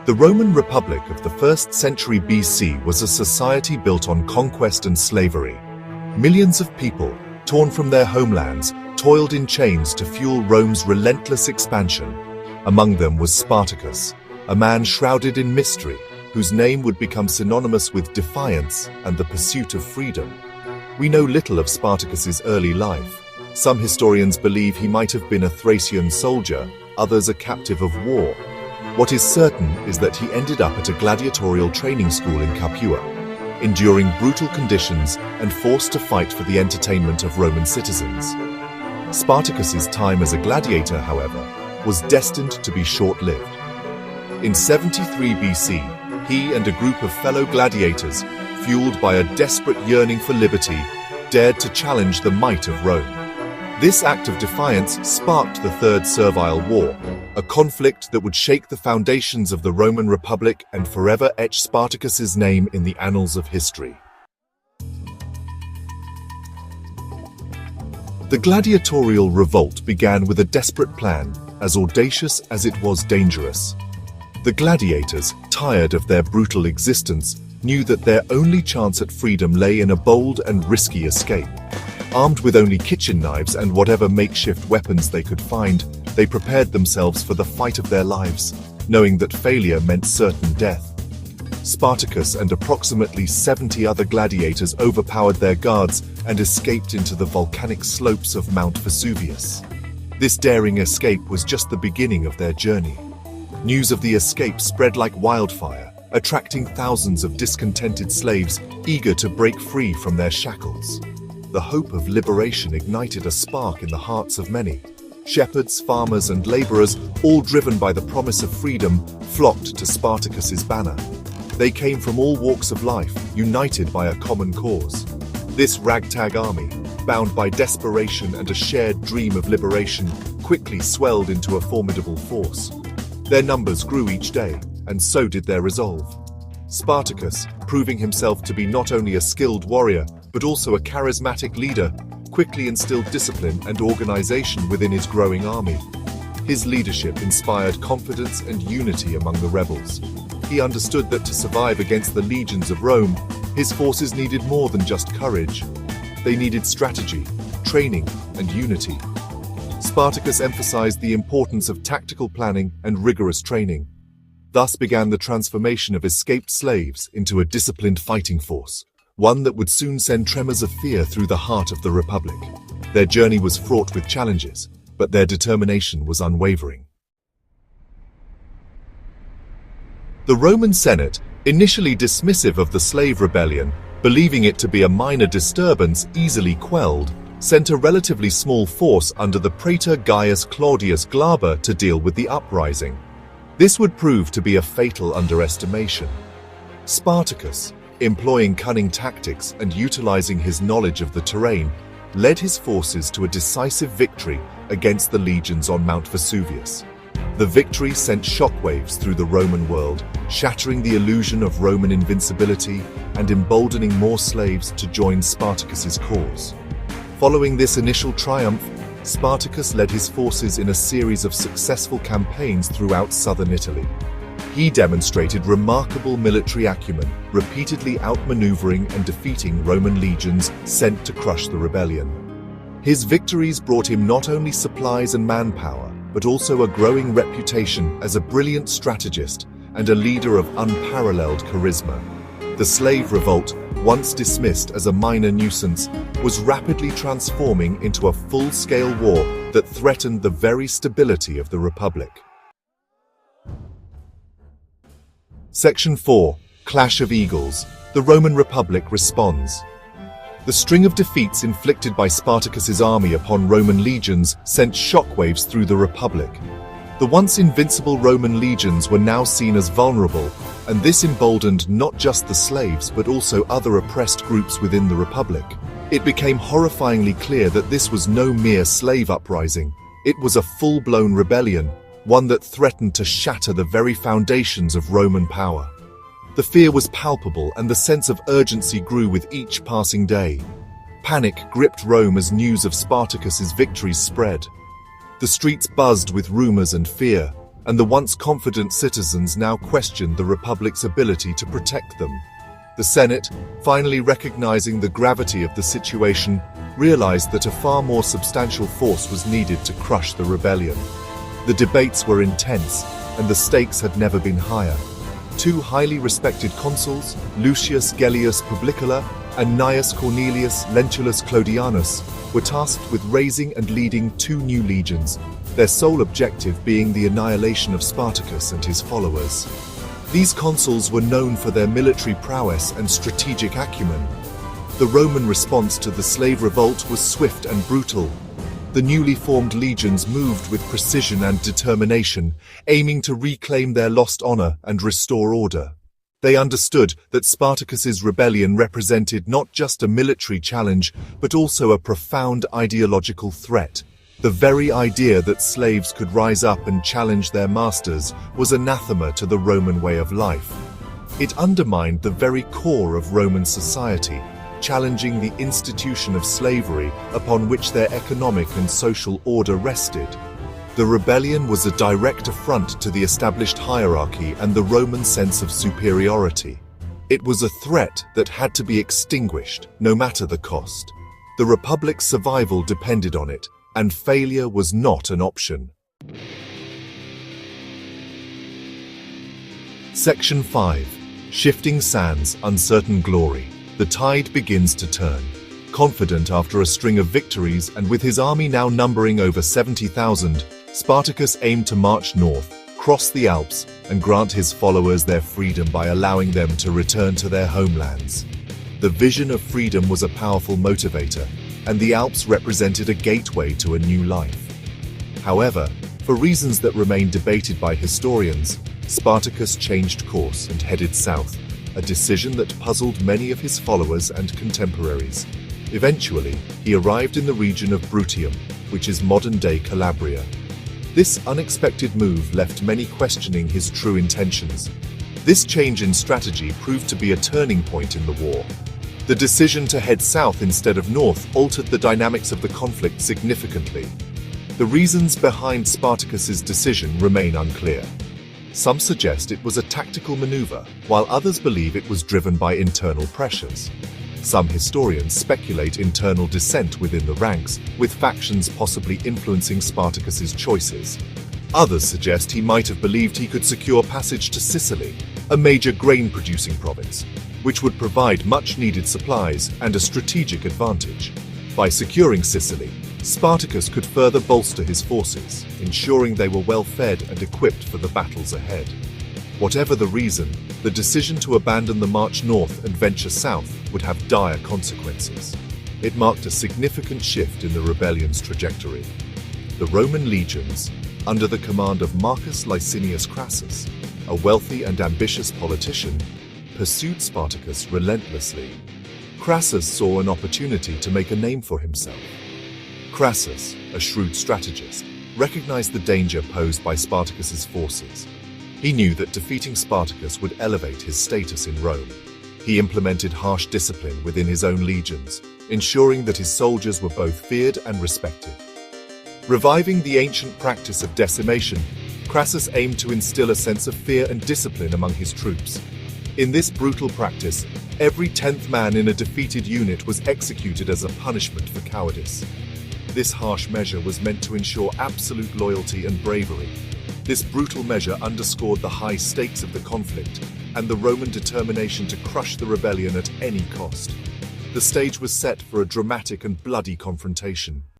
The Roman Republic of the 1st century BC was a society built on conquest and slavery. Millions of people, torn from their homelands, toiled in chains to fuel Rome's relentless expansion. Among them was Spartacus, a man shrouded in mystery, whose name would become synonymous with defiance and the pursuit of freedom. We know little of Spartacus's early life. Some historians believe he might have been a Thracian soldier, others a captive of war. What is certain is that he ended up at a gladiatorial training school in Capua, enduring brutal conditions and forced to fight for the entertainment of Roman citizens. Spartacus's time as a gladiator, however, was destined to be short-lived. In 73 BC, he and a group of fellow gladiators, fueled by a desperate yearning for liberty, dared to challenge the might of Rome. This act of defiance sparked the Third Servile War, a conflict that would shake the foundations of the Roman Republic and forever etch Spartacus's name in the annals of history. The gladiatorial revolt began with a desperate plan, as audacious as it was dangerous. The gladiators, tired of their brutal existence, knew that their only chance at freedom lay in a bold and risky escape. Armed with only kitchen knives and whatever makeshift weapons they could find, they prepared themselves for the fight of their lives, knowing that failure meant certain death. Spartacus and approximately 70 other gladiators overpowered their guards and escaped into the volcanic slopes of Mount Vesuvius. This daring escape was just the beginning of their journey. News of the escape spread like wildfire, attracting thousands of discontented slaves eager to break free from their shackles. The hope of liberation ignited a spark in the hearts of many. Shepherds, farmers, and laborers, all driven by the promise of freedom, flocked to Spartacus's banner. They came from all walks of life, united by a common cause. This ragtag army, bound by desperation and a shared dream of liberation, quickly swelled into a formidable force. Their numbers grew each day, and so did their resolve. Spartacus, proving himself to be not only a skilled warrior, but also a charismatic leader, quickly instilled discipline and organization within his growing army. His leadership inspired confidence and unity among the rebels. He understood that to survive against the legions of Rome, his forces needed more than just courage. They needed strategy, training, and unity. Spartacus emphasized the importance of tactical planning and rigorous training. Thus began the transformation of escaped slaves into a disciplined fighting force, one that would soon send tremors of fear through the heart of the Republic. Their journey was fraught with challenges, but their determination was unwavering. The Roman Senate, initially dismissive of the slave rebellion, believing it to be a minor disturbance easily quelled, sent a relatively small force under the praetor Gaius Claudius Glaber to deal with the uprising. This would prove to be a fatal underestimation. Spartacus, employing cunning tactics and utilizing his knowledge of the terrain, led his forces to a decisive victory against the legions on Mount Vesuvius. The victory sent shockwaves through the Roman world, shattering the illusion of Roman invincibility and emboldening more slaves to join Spartacus's cause. Following this initial triumph, Spartacus led his forces in a series of successful campaigns throughout southern Italy. He demonstrated remarkable military acumen, repeatedly outmaneuvering and defeating Roman legions sent to crush the rebellion. His victories brought him not only supplies and manpower, but also a growing reputation as a brilliant strategist and a leader of unparalleled charisma. The slave revolt, once dismissed as a minor nuisance, was rapidly transforming into a full-scale war that threatened the very stability of the Republic. Section 4. Clash of Eagles. The Roman Republic responds. The string of defeats inflicted by Spartacus's army upon Roman legions sent shockwaves through the Republic. The once invincible Roman legions were now seen as vulnerable, and this emboldened not just the slaves but also other oppressed groups within the Republic. It became horrifyingly clear that this was no mere slave uprising. It was a full-blown rebellion, one that threatened to shatter the very foundations of Roman power. The fear was palpable and the sense of urgency grew with each passing day. Panic gripped Rome as news of Spartacus's victories spread. The streets buzzed with rumors and fear. and the once confident citizens now questioned the Republic's ability to protect them. The Senate, finally recognizing the gravity of the situation, realized that a far more substantial force was needed to crush the rebellion. The debates were intense, and the stakes had never been higher. Two highly respected consuls, Lucius Gellius Publicola and Gnaeus Cornelius Lentulus Clodianus, were tasked with raising and leading two new legions, their sole objective being the annihilation of Spartacus and his followers. These consuls were known for their military prowess and strategic acumen. The Roman response to the slave revolt was swift and brutal. The newly formed legions moved with precision and determination, aiming to reclaim their lost honor and restore order. They understood that Spartacus's rebellion represented not just a military challenge, but also a profound ideological threat. The very idea that slaves could rise up and challenge their masters was anathema to the Roman way of life. It undermined the very core of Roman society, challenging the institution of slavery upon which their economic and social order rested. The rebellion was a direct affront to the established hierarchy and the Roman sense of superiority. It was a threat that had to be extinguished, no matter the cost. The Republic's survival depended on it, and failure was not an option. Section 5. Shifting Sands, Uncertain Glory. The tide begins to turn. Confident after a string of victories and with his army now numbering over 70,000, Spartacus aimed to march north, cross the Alps, and grant his followers their freedom by allowing them to return to their homelands. The vision of freedom was a powerful motivator, and the Alps represented a gateway to a new life. However, for reasons that remain debated by historians, Spartacus changed course and headed south, a decision that puzzled many of his followers and contemporaries. Eventually, he arrived in the region of Bruttium, which is modern-day Calabria. This unexpected move left many questioning his true intentions. This change in strategy proved to be a turning point in the war. The decision to head south instead of north altered the dynamics of the conflict significantly. The reasons behind Spartacus's decision remain unclear. Some suggest it was a tactical maneuver, while others believe it was driven by internal pressures. Some historians speculate internal dissent within the ranks, with factions possibly influencing Spartacus's choices. Others suggest he might have believed he could secure passage to Sicily, a major grain-producing province, which would provide much-needed supplies and a strategic advantage. By securing Sicily, Spartacus could further bolster his forces, ensuring they were well-fed and equipped for the battles ahead. Whatever the reason, the decision to abandon the march north and venture south would have dire consequences. It marked a significant shift in the rebellion's trajectory. The Roman legions, under the command of Marcus Licinius Crassus, a wealthy and ambitious politician, pursued Spartacus relentlessly. Crassus saw an opportunity to make a name for himself. Crassus, a shrewd strategist, recognized the danger posed by Spartacus's forces. He knew that defeating Spartacus would elevate his status in Rome. He implemented harsh discipline within his own legions, ensuring that his soldiers were both feared and respected. Reviving the ancient practice of decimation, Crassus aimed to instill a sense of fear and discipline among his troops. In this brutal practice, every 10th man in a defeated unit was executed as a punishment for cowardice. This harsh measure was meant to ensure absolute loyalty and bravery. This brutal measure underscored the high stakes of the conflict and the Roman determination to crush the rebellion at any cost. The stage was set for a dramatic and bloody confrontation.